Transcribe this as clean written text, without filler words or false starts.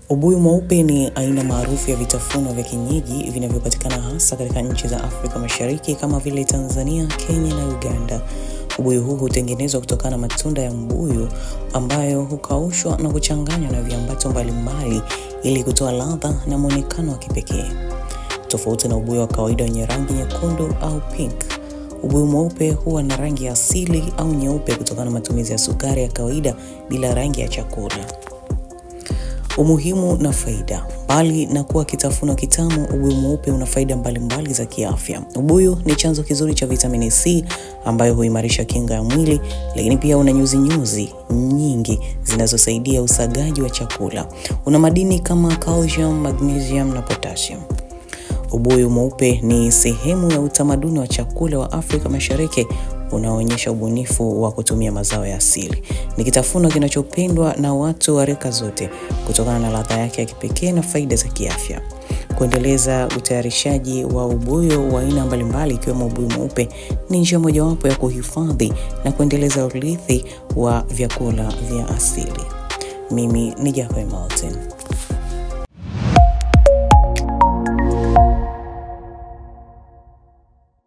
Ubuyu mweupe ni aina maarufu ya vitafunwa vya kienyeji vinavyopatikana hasa katika nchi za Afrika Mashariki kama vile Tanzania, Kenya na Uganda. Ubuyu huu hutengenezwa kutokana na matunda ya mbuyu ambayo hukaushwa na kuchanganywa na viambato mbalimbali ili kutoa ladha na muonekano wa kipekee. Tofauti na ubuyu wa kawaida wenye rangi nyekundu au pink, ubuyu mweupe huwa na rangi asili au nyeupe kutokana na matumizi ya sukari ya kawaida bila rangi ya chakula. Umuhimu na faida. Bali na kuwa kitafunwa kitamu, ubuyu mweupe una faida mbalimbali za kiafya. Ubuyu ni chanzo kizuri cha vitamini C ambayo huimarisha kinga ya mwili, lakini pia una nyuzi nyingi zinazosaidia usagaji wa chakula. Una madini kama calcium, magnesium na potassium. Ubuyu mweupe ni sehemu ya utamaduni wa chakula wa Afrika Mashariki unaoonyesha ubunifu wa kutumia mazao ya asili. Ni kitafunwa kinachopendwa na watu wa rika zote kutokana na ladha yake ya kipekee na faida za kiafya. Kuendeleza utayarishaji wa ubuyu wa aina mbalimbali ikiwemo ubuyu mweupe ni njia mojawapo ya kuhifadhi na kuendeleza urithi wa vyakula vya asili. Mimi ni Jacqueline Martin.